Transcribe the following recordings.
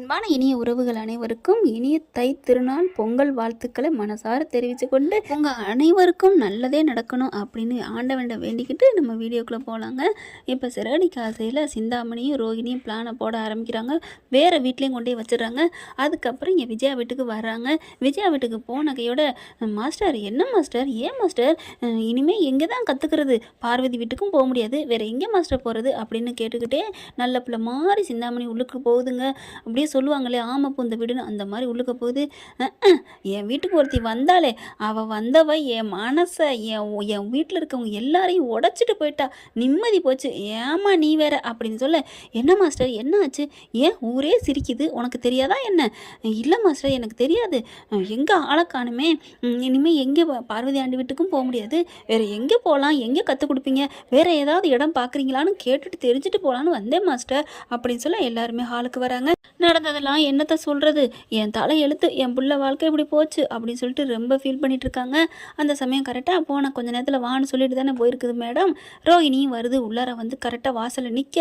அன்பான இனிய உறவுகள் அனைவருக்கும் இனிய தை திருநாள் பொங்கல் வாழ்த்துக்களை மனசார தெரிவித்து கொண்டு உங்கள் அனைவருக்கும் நல்லதே நடக்கணும் அப்படின்னு ஆண்டவன்ட வேண்டிக்கிட்டு நம்ம வீடியோக்குள்ளே போகலாங்க. இப்போ சிறகடி காசையில் சிந்தாமணியும் ரோகிணியும் பிளானை போட ஆரம்பிக்கிறாங்க. வேறு வீட்லேயும் கொண்டு போய் வச்சிடுறாங்க. அதுக்கப்புறம் இங்கே விஜயா வீட்டுக்கு வர்றாங்க. விஜயா வீட்டுக்கு போன கையோட மாஸ்டர் என்ன மாஸ்டர், ஏன் மாஸ்டர் இனிமேல் எங்கே தான் கற்றுக்கிறது, பார்வதி வீட்டுக்கும் போக முடியாது, வேறு எங்கே மாஸ்டர் போகிறது அப்படின்னு கேட்டுக்கிட்டே நல்ல பிள்ளை மாதிரி சிந்தாமணி உள்ளுக்கு போகுதுங்க. அப்படியே சொல்லுவாங்களே ஆமை பூந்த வீடுன்னு, அந்த மாதிரி உள்ளுக்க போகுது. என் வீட்டுக்கு ஒருத்தி வந்தாலே அவள் வந்தவ என் மனசை என் வீட்டில் இருக்கவங்க எல்லாரையும் உடச்சிட்டு போயிட்டா, நிம்மதி போச்சு, ஏமா நீ வேற அப்படின்னு சொல்ல, என்ன மாஸ்டர் என்ன ஆச்சு, ஏன் ஊரே சிரிக்குது, உனக்கு தெரியாதா என்ன? இல்லை மாஸ்டர் எனக்கு தெரியாது, எங்கே ஆளை காணுமே, இனிமேல் எங்கே பார்வதி ஆண்டி வீட்டுக்கும் போக முடியாது, வேறு எங்கே போகலாம், எங்கே கற்றுக் கொடுப்பீங்க, வேறு ஏதாவது இடம் பார்க்குறீங்களான்னு கேட்டுட்டு தெரிஞ்சுட்டு போகலான்னு வந்தேன் மாஸ்டர் அப்படின்னு சொல்ல எல்லாருமே ஹாலுக்கு வராங்க. நடந்ததெல்லாம் என்னத்தை சொல்கிறது, என் தலை எழுத்து, என் புள்ள வாழ்க்கை இப்படி போச்சு அப்படின்னு சொல்லிட்டு ரொம்ப ஃபீல் பண்ணிட்டு இருக்காங்க. அந்த சமயம் கரெக்டாக போனால் கொஞ்சம் நேரத்தில் வான்னு சொல்லிட்டு தானே போயிருக்குது மேடம். ரோகிணியும் வருது, உள்ளார வந்து கரெக்டாக வாசலில் நிற்க,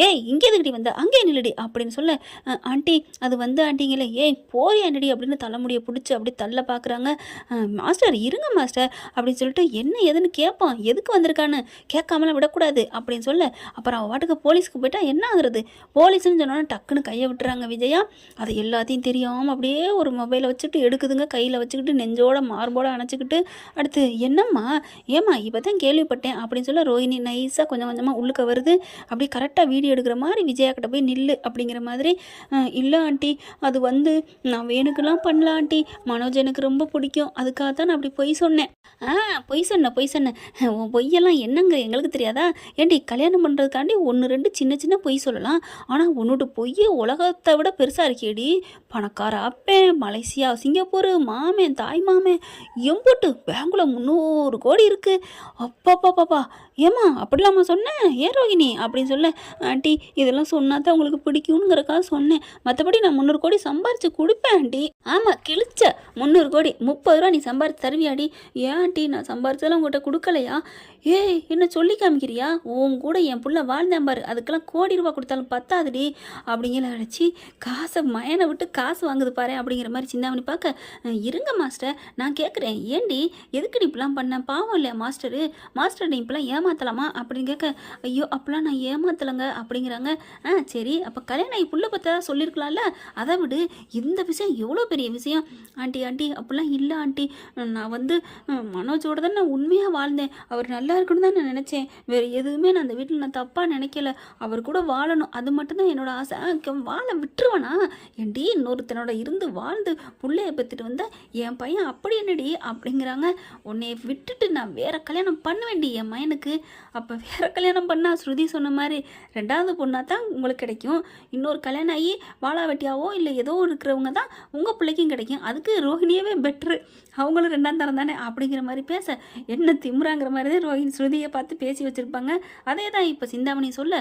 ஏய் இங்கே எதுக்கிட்டி வந்த, அங்கே நில்லடி அப்படின்னு சொல்ல, ஆண்டி அது வந்து ஆண்டிங்களே, ஏய் போய் ஆண்டடி அப்படின்னு தலைமுடியை பிடிச்சி அப்படி தள்ள பார்க்குறாங்க. மாஸ்டர் இருங்க மாஸ்டர் அப்படின்னு சொல்லிட்டு என்ன எதுன்னு கேட்பான், எதுக்கு வந்திருக்கான்னு கேட்காமலாம் விடக்கூடாது அப்படின்னு சொல்ல, அப்புறம் அவள் வாட்டுக்கு போலீஸ்க்கு போயிட்டா என்ன ஆகுறது, போலீஸ்ன்னு சொன்னோன்னா டக்குன்னு கையை விட்டுறாங்க விஜயா. அது எல்லாத்தையும் தெரியாமல் அப்படியே ஒரு மொபைலை வச்சுக்கிட்டு எடுக்குதுங்க, கையில் வச்சுக்கிட்டு நெஞ்சோட மார்போட அணைச்சிக்கிட்டு. அடுத்து என்னம்மா ஏம்மா இப்போ தான் கேள்விப்பட்டேன் அப்படின்னு சொல்ல ரோஹிணி நைஸாக கொஞ்சம் கொஞ்சமாக உள்ளுக்க வருது. அப்படி கரெக்டாக வீடியோ எடுக்கிற மாதிரி விஜயா கிட்ட போய் நில்லு அப்படிங்கிற மாதிரி. இல்லை ஆண்டி அது வந்து நான் வேணுக்கெல்லாம் பண்ணல ஆண்டி, மனோஜ் எனக்கு ரொம்ப பிடிக்கும், அதுக்காக தான் நான் அப்படி பொய் சொன்னேன். பொய் சொன்னேன் உன் பொய்யெல்லாம் என்னங்க எங்களுக்கு தெரியாதா ஏண்டி, கல்யாணம் பண்ணுறதுக்காண்டி ஒன்று ரெண்டு சின்ன சின்ன பொய் சொல்லலாம், ஆனால் உன்னோட பொய் உலகத்தை விட பெருசாக இருக்கேடி, பணக்கார அப்பேன், மலேசியா சிங்கப்பூர் மாமன் தாய் மாமன் எம்போட்டு பேங்க்ல 300 கோடி இருக்குது, அப்பாப்பாப்பா ஏம்மா அப்படிலாமா சொன்னேன், ஏன் ரோகிணி அப்படின்னு சொல்ல, ஆண்டி இதெல்லாம் சொன்னா தான் உங்களுக்கு பிடிக்குங்கிறக்காக சொன்னேன், மற்றபடி நான் 300 கோடி சம்பாரித்து கொடுப்பேன் ஆண்டி. ஆமாம் கிழிச்ச 300 கோடி 30 ரூபா நீ சம்பாரித்து தருவியாடி, ஏன் ஆண்டி நான் சம்பாரிச்சதெல்லாம் உங்கள்கிட்ட கொடுக்கலையா, ஏய் என்ன சொல்லி காமிக்கிறியா, உன் கூட என் புள்ள வாழ்ந்தேன் பாரு, அதுக்கெல்லாம் கோடி ரூபா கொடுத்தாலும் பத்தாதுடி அப்படிங்கிற அழைச்சி காசை மயனை விட்டு காசு வாங்குது பாரு அப்படிங்கிற மாதிரி சிந்தாமணி பார்க்க, இருங்க மாஸ்டர் நான் கேட்குறேன், ஏண்டி எதுக்கு நீ இப்பெல்லாம் பண்ண, பாவம் இல்லையா மாஸ்டர் நீ இப்பெல்லாம் ஏமாத்தலாமா அப்படின்னு கேட்க, ஐயோ அப்பெல்லாம் நான் ஏமாத்தலைங்க அப்படிங்கிறாங்க. சரி அப்போ கல்யாணம் புள்ள பற்றா சொல்லியிருக்கலாம்ல, அதை விடு, இந்த விஷயம் எவ்வளோ பெரிய விஷயம் ஆண்டி அப்படிலாம் இல்லை ஆண்டி, நான் வந்து மனோஜோட தான் நான் உண்மையாக வாழ்ந்தேன், அவர் நல்லா இருக்கணும் தான் நான் நினச்சேன், வேறு எதுவுமே நான் அந்த வீட்டில் நான் தப்பாக நினைக்கல, அவர் கூட வாழணும் அது மட்டும்தான் என்னோட ஆசை, வாழ விட்டுருவானா ஏண்டி, இன்னொருத்தனோட இருந்து வாழ்ந்து பிள்ளைய பெற்றுட்டு வந்த என் பையன் அப்படி என்னடி அப்படிங்கிறாங்க. உன்னை விட்டுட்டு நான் வேற கல்யாணம் பண்ண வேண்டி என் மயனுக்கு, அப்போ வேற கல்யாணம் பண்ணால் ஸ்ருதி சொன்ன மாதிரி 2வது பொண்ணாக தான் உங்களுக்கு கிடைக்கும், இன்னொரு கல்யாணம் ஆகி வாழா வெட்டியாவோ இல்லை ஏதோ இருக்கிறவங்க தான் உங்கள் பிள்ளைக்கும் கிடைக்கும், அதுக்கு ரோஹிணியவே பெட்ரு, அவங்களும் 2ஆம் தரம் தானே அப்படிங்கிற மாதிரி பேச, என்ன திமுறாங்கிற மாதிரி தான் ரோஹிணி ஸ்ருதியை பார்த்து பேசி வச்சுருப்பாங்க. அதே தான் இப்போ சிந்தாமணி சொல்ல,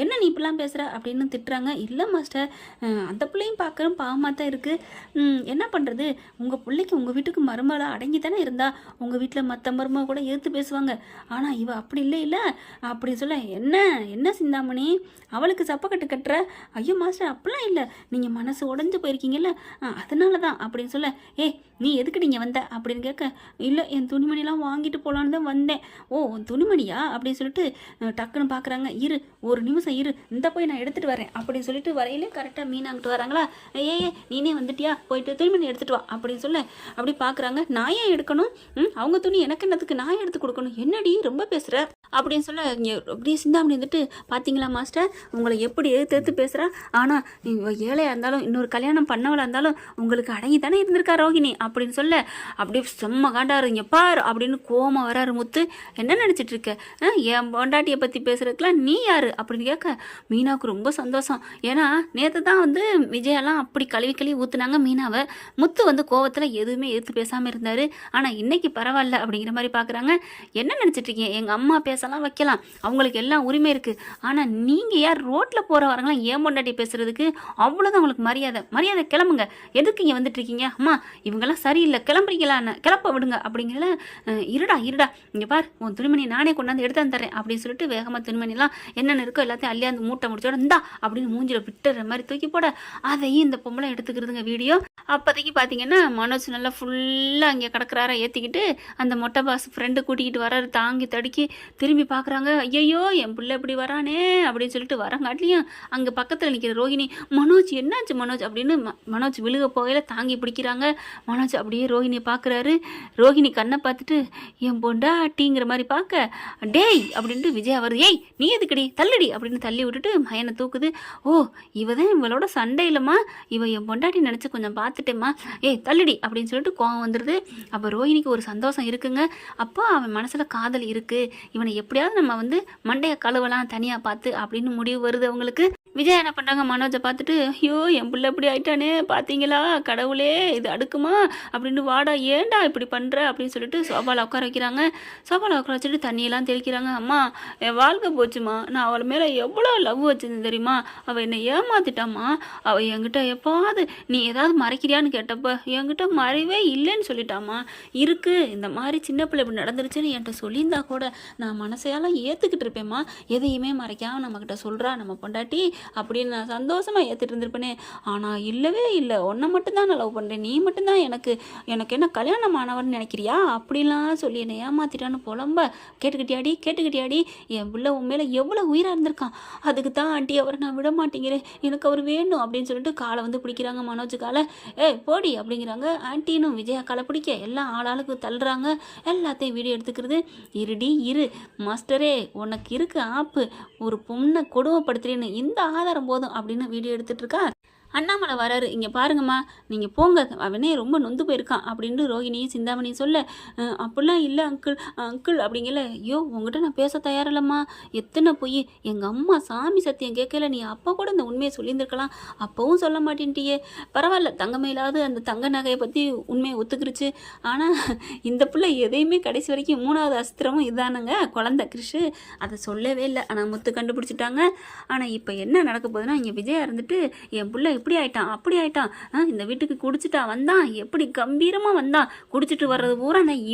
என்ன நீ இப்படிலாம் பேசுகிற அப்படின்னு திட்டுறாங்க. இல்லை மாஸ்டர் அந்த பிள்ளையும் பார்க்குறோம் பாவமாக தான் இருக்குது, என்ன பண்ணுறது, உங்கள் பிள்ளைக்கு உங்கள் வீட்டுக்கு மருமகளாக அடங்கி தானே இருந்தா, உங்கள் வீட்டில் மற்ற மருமக கூட எதிர்த்து பேசுவாங்க, ஆனால் இவ அப்படி இல்லை அப்படின்னு சொல்ல, என்ன சிந்தாமணி அவளுக்கு சப்பக்கட்டு கட்டுற, ஐயோ மாஸ்டர் அப்படிலாம் இல்லை, நீங்கள் மனசு உடஞ்சி போயிருக்கீங்கல்ல அதனால தான் அப்படின்னு சொல்ல, நீ எதுக்கு நீங்கள் வந்த அப்படின்னு கேட்க, இல்லை என் துணிமணிலாம் வாங்கிட்டு போகலான்னு தான் வந்தேன். ஓ துணிமணியா அப்படின்னு சொல்லிட்டு டக்குன்னு பார்க்குறாங்க. ஒரு நிமிஷம் இந்த போய் நான் எடுத்துகிட்டு வரேன் அப்படின்னு சொல்லிட்டு வரையிலே கரெக்டாக மீனாங்கிட்டு வராங்களா, நீனே வந்துட்டியா போயிட்டு துணிமணி எடுத்துகிட்டு வா அப்படின்னு சொல்ல, அப்படி பார்க்குறாங்க. நான் ஏன் எடுக்கணும், அவங்க துணி எனக்கு என்னத்துக்கு நான் எடுத்து கொடுக்கணும், என்னடி ரொம்ப பேசுகிற அப்படின்னு சொல்ல, அப்படியே சிந்தாமணி வந்துட்டு, பார்த்தீங்களா மாஸ்டர் உங்களை எப்படி எடுத்து பேசுகிறா, ஆனால் ஏழையாக இருந்தாலும் இன்னொரு கல்யாணம் பண்ணவளாக இருந்தாலும் உங்களுக்கு அடங்கி தானே இருந்திருக்கா ரோஹிணி அப்படின்னு சொல்ல, அப்படியே செம்ம காண்டாரு, இங்கே பார் அப்படின்னு கோமா வராரு முத்து, என்ன நினச்சிட்டு இருக்க, என் பொண்டாட்டியை பற்றி பேசுகிறதுக்கெலாம் நீ யார் அப்படின்னு கேட்க, மீனாவுக்கு ரொம்ப சந்தோஷம். ஏன்னா நேற்று தான் வந்து விஜயெல்லாம் அப்படி கழுவி ஊற்றுனாங்க மீனாவை, முத்து வந்து கோவத்தில் எதுவுமே எடுத்து பேசாமல் இருந்தார், ஆனால் இன்னைக்கு பரவாயில்ல அப்படிங்கிற மாதிரி பார்க்குறாங்க. என்ன நினச்சிட்டு இருக்கீங்க, எங்கள் அம்மா பேசலாம் வைக்கலாம், அவங்களுக்கு எல்லாம் உரிமை இருக்குது, ஆனால் நீங்கள் யார் ரோட்டில் போகிற வரங்களாம் ஏன் பொண்டாட்டி பேசுகிறதுக்கு, அவ்வளோதான் உங்களுக்கு மரியாதை கிளம்புங்க, எதுக்கு இங்கே வந்துட்டு இருக்கீங்க, அம்மா இவங்கெல்லாம் சரியில்லை கிளம்புறீங்களான்னு கிளப்ப விடுங்க அப்படிங்கிற, இருடா இங்கே பார் உன் துணிமணி நானே கொண்டாந்து எடுத்து தரேன் அப்படின்னு சொல்லிட்டு வேகமாக துணிமணிலாம் என்னென்ன இருக்கோ எல்லாத்தையும் அள்ளியாந்து மூட்டை முடிச்சோட இந்தா அப்படின்னு மூஞ்சில் விட்டுற மாதிரி தூக்கி போட அதையும் இந்த பொம்பளை எடுத்துக்கிறதுங்க வீடியோ. அப்போதைக்கு பார்த்தீங்கன்னா மனோஜ் நல்லா ஃபுல்லாக அங்கே கிடக்குறாரா ஏற்றிக்கிட்டு அந்த மொட்டை பாஸ் ஃப்ரெண்டு கூட்டிக்கிட்டு வராரு. தாங்கி தடுக்கி திரும்பி பார்க்குறாங்க. ஐயோ என் பிள்ளை இப்படி வரானே அப்படின்னு சொல்லிட்டு வரங்காட்டிலையும் அங்கே பக்கத்தில் நிற்கிற ரோஹிணி, மனோஜ் என்னாச்சு மனோஜ் அப்படின்னு மனோஜ் விழுக போகையில் தாங்கி பிடிக்கிறாங்க. மனோஜ் அப்படியே ரோஹிணியை பார்க்குறாரு. ரோஹிணி கண்ணை பார்த்துட்டு என் பொண்டாட்டிங்கிற மாதிரி பார்க்க, டேய் அப்படின்ட்டு விஜயா வருது. ஏய் நீ எதுக்கடி தள்ளுடி அப்படின்னு தள்ளி விட்டுட்டு மயனை தூக்குது. ஓ இவ தான் இவளோட சண்டை இல்லைம்மா, இவ என் பொண்டாட்டி நினச்சி கொஞ்சம் பார்த்துட்டேம்மா, ஏய் தள்ளுடி அப்படின்னு சொல்லிட்டு கோவம் வந்துடுது. அப்போ ரோஹிணிக்கு ஒரு சந்தோஷம் இருக்குங்க. அப்போ அவன் மனசில் காதல் இருக்குது, இவனை எப்படியாவது நம்ம வந்து மண்டையை கழுவலாம் தனியாக பார்த்து அப்படின்னு முடிவு வருது அவங்களுக்கு. விஜய் என்ன பண்ணுறாங்க, மனோஜை பார்த்துட்டு ஐயோ என் பிள்ளை இப்படி ஆயிட்டானே பார்த்தீங்களா கடவுளே இது அடுக்குமா அப்படின்னு, வாடா ஏண்டா இப்படி பண்ணுற அப்படின்னு சொல்லிட்டு சோபாவில் உட்கார வைக்கிறாங்க. சோபாவில் உட்கார வச்சுட்டு தண்ணியெல்லாம் தெளிக்கிறாங்க. அம்மா என் வாழ்க்கை போச்சுமா, நான் அவள் மேலே எவ்வளோ லவ் வச்சுருந்தேன் தெரியுமா, அவள் என்னை ஏமாத்திட்டாம்மா, அவள் என்கிட்ட எப்போது நீ ஏதாவது மறைக்கிறியான்னு கேட்டப்ப என்கிட்ட மறைவே இல்லைன்னு சொல்லிட்டாம்மா. இருக்குது இந்த மாதிரி சின்ன பிள்ளை இப்படி நடந்துருச்சுன்னு என்கிட்ட சொல்லியிருந்தா கூட நான் மனசையெல்லாம் ஏற்றுக்கிட்டு இருப்பேம்மா, எதையுமே மறைக்காமல் நம்மக்கிட்ட சொல்கிறா நம்ம பொண்டாட்டி அப்படின்னு நான் சந்தோஷமாக ஏற்றுட்டு இருந்திருப்பேனே. ஆனால் இல்லவே இல்லை, உன்னை மட்டும்தான் நான் லவ் பண்ணுறேன், நீ மட்டும்தான் எனக்கு என்ன கல்யாணம் ஆனவர்னு நினைக்கிறியா அப்படிலாம் சொல்லி என்னை ஏமாத்திட்டான்னு புலம்ப. கேட்டுக்கிட்டியாடி என் பிள்ளை உன் மேலே எவ்வளோ உயிராக இருந்திருக்கான், அதுக்கு தான் ஆண்டி அவரை நான் விட மாட்டேங்கிறேன், எனக்கு அவர் வேணும் அப்படின்னு சொல்லிட்டு காலை வந்து பிடிக்கிறாங்க. மனோஜ் காலை போடி அப்படிங்கிறாங்க. ஆண்டினும் விஜயா காலை பிடிக்க எல்லாம் ஆளாளுக்கு தள்ளுறாங்க. எல்லாத்தையும் வீடியோ எடுத்துக்கிறது. இரு மாஸ்டரே உனக்கு இருக்கு ஆப்பு, ஒரு பொண்ணை கொடுமைப்படுத்துறேன்னு இந்த ஆதாரம் போதும் அப்படின்னு வீடியோ எடுத்துட்டு இருக்கா. அண்ணாமலை வராரு. இங்கே பாருங்கம்மா நீங்கள் போங்க, அவனே ரொம்ப நொந்து போயிருக்கான் அப்படின்னு ரோஹிணியும் சிந்தாமணியும் சொல்ல, அப்படிலாம் இல்லை அங்கிள் அப்படிங்கல. ஐயோ உங்ககிட்ட நான் பேச தயாரில்லம்மா, எத்தனை பொய், எங்கள் அம்மா சாமி சத்தியம் கேட்கல, நீ அப்போ கூட இந்த உண்மையை சொல்லியிருந்துருக்கலாம், அப்போவும் சொல்ல மாட்டேன்ட்டியே. பரவாயில்ல தங்கமையிலாவது அந்த தங்க நகையை பற்றி உண்மையை ஒத்துக்கிருச்சு. ஆனால் இந்த பிள்ளை எதையுமே கடைசி வரைக்கும் 3வது அஸ்திரமும் இதானுங்க குழந்தை கிறிஷு, அதை சொல்லவே இல்லை. ஆனால் முத்து கண்டுபிடிச்சிட்டாங்க. ஆனால் இப்போ என்ன நடக்க போகுதுன்னா, இங்கே விஜயா இருந்துட்டு என் பிள்ளை இப்படி ஆயிட்டான் அப்படி ஆயிட்டான், இந்த வீட்டுக்கு குடிச்சிட்டா வந்தான், எப்படி கம்பீரமாக வந்தான், குடிச்சிட்டு வர்றது பூரா நான்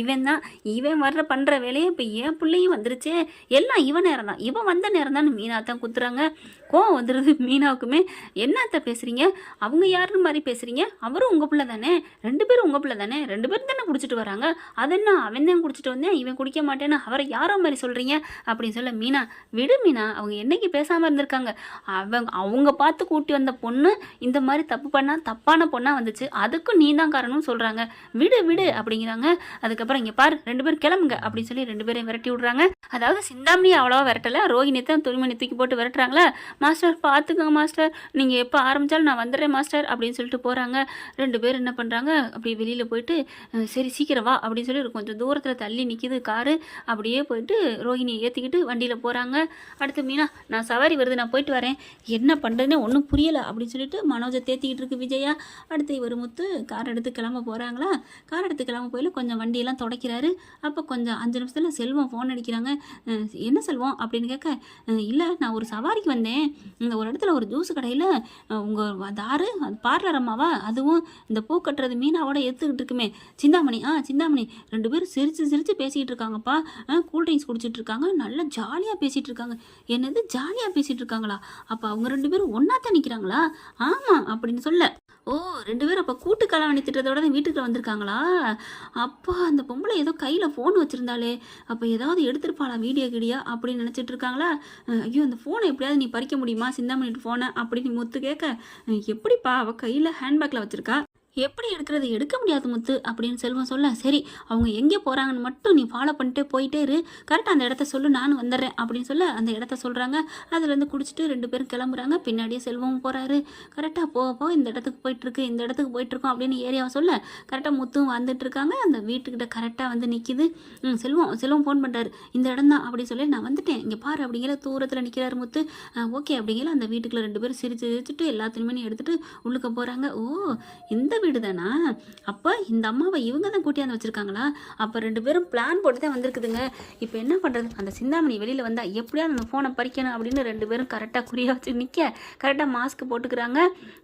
இவன் வர்ற பண்ணுற வேலையை இப்போ என் பிள்ளையும் வந்துருச்சே, எல்லாம் இவன் நேரம் தான், இவன் வந்த நேரம் தான் மீனா தான் குத்துறாங்க. கோவம் வந்துடுது மீனாவுக்குமே. என்னத்த பேசுகிறீங்க, அவங்க யாருன்னு மாதிரி பேசுகிறீங்க, அவரும் உங்கள் பிள்ளை தானே, 2 பேரும் உங்கள் பிள்ளை தானே, 2 பேரும் தானே குடிச்சிட்டு வராங்க, அதென்ன அவன் தான் குடிச்சிட்டு வந்தேன் இவன் குடிக்க மாட்டேன்னு அவரை யாரோ மாதிரி சொல்கிறீங்க அப்படின்னு சொல்ல, மீனா விடு மீனா, அவங்க என்னைக்கு பேசாமல் இருந்திருக்காங்க, அவங்க பார்த்து கூட்டி வந்த பொண்ணு இந்த மாதிரி தப்பு பண்ணால் தப்பான பொண்ணாக வந்துச்சு, அதுக்கும் நீ தான் காரணம்னு சொல்கிறாங்க, விடு அப்படிங்கிறாங்க. அதுக்கப்புறம் இங்கே பாரு 2 பேரும் கிளம்புங்க அப்படின்னு சொல்லி 2 பேரையும் விரட்டி விட்றாங்க. அதாவது சிந்தாமணி அவ்வளோவா விரட்டலை, ரோஹிணி தான் துணிமணி தூக்கி போட்டு விரட்டுறாங்களா. மாஸ்டர் பார்த்துக்கோங்க மாஸ்டர், நீங்கள் எப்போ ஆரம்பித்தாலும் நான் வந்துடுறேன் மாஸ்டர் அப்படின்னு சொல்லிட்டு போகிறாங்க. 2 பேர் என்ன பண்ணுறாங்க, அப்படி வெளியில் போயிட்டு சரி சீக்கிரம் வா அப்படின்னு சொல்லி கொஞ்சம் தூரத்தில் தள்ளி நிற்கிது காரு. அப்படியே போயிட்டு ரோஹிணியை ஏற்றிக்கிட்டு வண்டியில் போகிறாங்க. அடுத்து மீனா நான் சவாரி வருது நான் போயிட்டு வரேன், என்ன பண்ணுறதுனே ஒன்றும் புரியலை அப்படின்னு சொல்லிட்டு மனோஜை தேத்திக்கிட்டு இருக்கு விஜயா. அடுத்து இவர் முத்து கார் எடுத்து கிளம்ப போகிறாங்களா. கார் எடுத்து கிளம்ப போயில கொஞ்சம் வண்டியெல்லாம் தொடக்கிறாரு. அப்போ கொஞ்சம் 5 நிமிஷத்தில் செல்வம் ஃபோன் அடிக்கிறாங்க. என்ன செல்வம் அப்படின்னு கேட்க, இல்லை நான் ஒரு சவாரிக்கு வந்தேன், இந்த ஒரு இடத்துல ஒரு ஜூஸ் கடையில் உங்கள் தாரு பார்லர் அம்மாவா, அதுவும் இந்த பூ கட்டுறது மீனாவோட எடுத்துக்கிட்டு இருக்குமே சிந்தாமணி, சிந்தாமணி 2 பேரும் சிரித்து பேசிக்கிட்டு இருக்காங்கப்பா, கூல்ட்ரிங்க்ஸ் குடிச்சிட்டு இருக்காங்க, நல்லா ஜாலியாக பேசிகிட்டு இருக்காங்க. என்னது ஜாலியாக பேசிகிட்டு இருக்காங்களா, அப்போ அவங்க 2 பேரும் ஒன்றா தான் நிற்கிறாங்களா, ஆமாம் அப்படின்னு சொல்ல, ஓ 2 பேரும் அப்போ கூட்டு கலவணி திட்டத்தோட தான் வீட்டுக்கு வந்திருக்காங்களா. அப்போ அந்த பொம்பளை ஏதோ கையில் ஃபோன் வச்சுருந்தாலே, அப்போ ஏதாவது எடுத்துருப்பாளா வீடியோ கிடியா அப்படின்னு நினச்சிட்டு இருக்காங்களா. ஐயோ அந்த ஃபோனை எப்படியாவது நீ பறிக்க முடியுமா சிந்தாமணி ஃபோனை அப்படின்னு முத்து கேட்க, எப்படிப்பா அவள் கையில் ஹேண்ட்பேக்கில் வச்சுருக்கா, எப்படி எடுக்கிறது, எடுக்க முடியாது முத்து அப்படின்னு செல்வம் சொல்ல, சரி அவங்க எங்கே போகிறாங்கன்னு மட்டும் நீ ஃபாலோ பண்ணிட்டே போயிட்டே இரு, கரெக்டாக அந்த இடத்த சொல்லு நானும் வந்துடுறேன் அப்படின்னு சொல்ல அந்த இடத்த சொல்கிறாங்க. அதுலேருந்து குடிச்சிட்டு 2 பேரும் கிளம்புறாங்க. பின்னாடியே செல்வமும் போகிறாரு. கரெக்டாக போக இந்த இடத்துக்கு போயிட்டுருக்கோம் அப்படின்னு ஏரியாவை சொல்ல கரெக்டாக முத்தும் வந்துட்டுருக்காங்க. அந்த வீட்டுக்கிட்ட கரெக்டாக வந்து நிற்கிது. செல்வம் ஃபோன் பண்ணுறாரு, இந்த இடம் தான் அப்படின்னு சொல்லி நான் வந்துட்டேன் இங்கே பாரு அப்படிங்கிற தூரத்தில் நிற்கிறாரு முத்து. ஓகே அப்படிங்கிற அந்த வீட்டுக்குள்ளே 2 பேரும் சிரிச்சுட்டு எல்லா துணிமணியும் எடுத்துகிட்டு உள்ளுக்க போகிறாங்க. ஓ இந்த வீடு தானா? அப்போ இந்த அம்மாவை இவங்க தான் கூட்டியாந்து வச்சுருக்காங்களா? அப்போ 2 பேரும் பிளான் போட்டு தான் வந்திருக்குதுங்க. இப்போ என்ன பண்ணுறது? அந்த சிந்தாமணி வெளியில் வந்தால் எப்படியாவது அந்த ஃபோனை பறிக்கணும் அப்படின்னு 2 பேரும் கரெக்டாக குறியாக வச்சு நிற்க கரெக்டாக மாஸ்க் போட்டுக்கிறாங்க.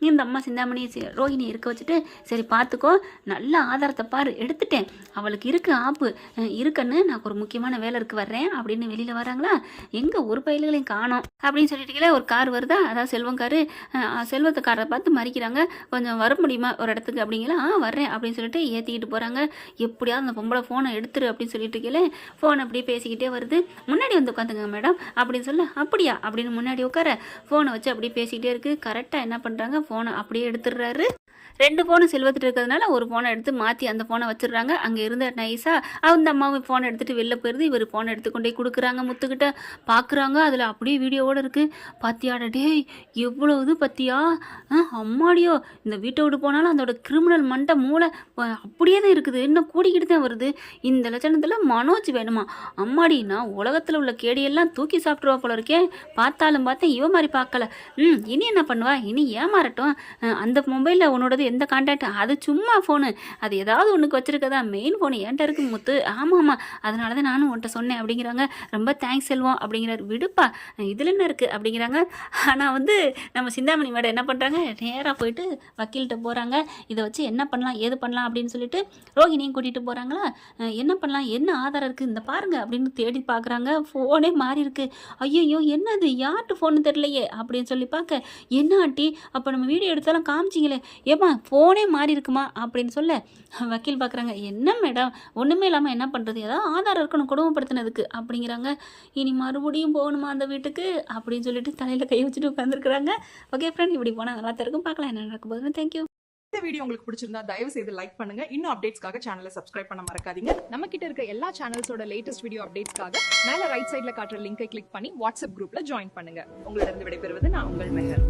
இந்த அம்மா சிந்தாமணி ரோஹிணி இருக்க வச்சுட்டு, சரி பார்த்துக்கோ, நல்ல ஆதாரத்தை பாரு, எடுத்துட்டேன், அவளுக்கு இருக்கு ஆப்பு இருக்குன்னு, நான் ஒரு முக்கியமான வேலை இருக்கு வர்றேன் அப்படின்னு வெளியில் வராங்களா? எங்கே ஒரு பயில்களையும் காணோம் அப்படின்னு சொல்லிட்டு ஒரு கார் வருதா, அதாவது செல்வம் காரு. செல்வத்தை காரை பார்த்து மறிக்கிறாங்க. கொஞ்சம் வர முடியுமா ஒரு இடத்துக்கு அப்படிங்களா? வர்றேன் அப்படின்னு சொல்லிட்டு ஏற்றிக்கிட்டு போகிறாங்க. எப்படியாவது அந்த பொம்பளை ஃபோனை எடுத்துரு அப்படின்னு சொல்லிட்டு இருக்கீங்களே, ஃபோன் அப்படியே பேசிக்கிட்டே வருது. முன்னாடி வந்து உட்காந்துங்க மேடம் அப்படின்னு சொல்ல, அப்படியா அப்படின்னு முன்னாடி உட்கார ஃபோனை வச்சு அப்படியே பேசிக்கிட்டே இருக்குது. கரெக்டாக என்ன பண்ணுறாங்க, ஃபோனை அப்படியே எடுத்துடுறாரு. 2 ஃபோனு செல்வத்துட்டு இருக்கிறதுனால ஒரு ஃபோனை எடுத்து மாற்றி அந்த ஃபோனை வச்சிடுறாங்க. அங்கே இருந்த நைஸாக அந்த அம்மாவும் ஃபோனை எடுத்துகிட்டு வெளில போயிடுது. இவர் ஃபோனை எடுத்துக்கொண்டே கொடுக்குறாங்க முத்துக்கிட்ட. பார்க்குறாங்க, அதில் அப்படியே வீடியோவோடு இருக்குது. பாத்தியாட டேய், எவ்வளோ இது பத்தியா? அம்மாடியோ, இந்த வீட்டை விட்டு போனாலும் அதோட கிரிமினல் மண்டை மூளை அப்படியே தான் இருக்குது, இன்னும் கூடிக்கிட்டு தான் வருது. இந்த லட்சணத்தில் மனோஜ் வேணுமா? அம்மாடி, நான் உலகத்தில் உள்ள கேடியெல்லாம் தூக்கி சாப்பிட்ருவா போல இருக்கேன். பார்த்தாலும் பார்த்தேன், இவ மாதிரி பார்க்கல. இனி என்ன பண்ணுவா? இனி ஏமாறட்டும். அந்த மொபைலில் உன்னோடது எந்த கான்டாக்ட்? அது சும்மா ஃபோனு, அது ஏதாவது ஒன்றுக்கு வச்சுருக்கதா? மெயின் ஃபோனு என்கிட்ட இருக்கு முத்து. ஆமாம், அதனால தான் நானும் உன்ட்ட சொன்னேன் அப்படிங்கிறாங்க. ரொம்ப தேங்க்ஸ் செல்வம் அப்படிங்கிறாரு. விடுப்பா, இதில் என்ன இருக்குது அப்படிங்கிறாங்க. ஆனால் நம்ம சிந்தாமணி மேடம் என்ன பண்ணுறாங்க, நேராக போயிட்டு வக்கீல்கிட்ட போகிறாங்க. இதை வச்சு என்ன பண்ணலாம் ஏது பண்ணலாம் அப்படின்னு சொல்லிட்டு ரோஹிணியும் கூட்டிகிட்டு போகிறாங்களா? என்ன பண்ணலாம், என்ன ஆதாரம் இருக்குது இந்த பாருங்க அப்படின்னு தேடி பார்க்குறாங்க. ஃபோனே மாறி இருக்குது. ஐயோ, என்னது, யார்ட்டு ஃபோனு தெரியலையே அப்படின்னு சொல்லி பார்க்க, என்ன ஆண்டி அப்போ நம்ம வீடியோ எடுத்தாலும் காமிச்சிங்களே, ஏமா ஃபோனே மாறி இருக்குமா அப்படின்னு சொல்ல, வக்கீல் பார்க்குறாங்க. என்ன மேடம், ஒன்றுமே இல்லாமல் என்ன பண்ணுறது, ஏதாவது ஆதாரம் இருக்கணும் கொடுமைப்படுத்தினதுக்கு அப்படிங்கிறாங்க. இனி மறுபடியும் போகணுமா அந்த வீட்டுக்கு அப்படின்னு சொல்லிட்டு தலையில் கை வச்சுட்டு உட்காந்துருக்குறாங்க. ஓகே ஃப்ரெண்ட், இப்படி போனால் நல்லா இருக்கும். பார்க்கலாம் என்ன நடக்க போகுதுன்னு. தேங்க்யூ. இந்த வீடியோ உங்களுக்கு பிடிச்சிருந்தா தயவு செய்து லைக் பண்ணுங்க. இன்னும் அப்டேட்ஸ்க்காக சேனலை சப்ஸ்கிரைப் பண்ண மறக்காதீங்க. நம்ம கிட்ட இருக்க எல்லா சேனல்ஸோட லேட்டஸ்ட் வீடியோ அப்டேட்ஸ்க்காக மேல ரைட் சைடுல காட்டுற லிங்கை கிளிக் பண்ணி வாட்ஸ்அப் குரூப்ல ஜாயின் பண்ணுங்க. உங்களிடம் விடைபெறுவது நான் உங்கள் மெஹர்.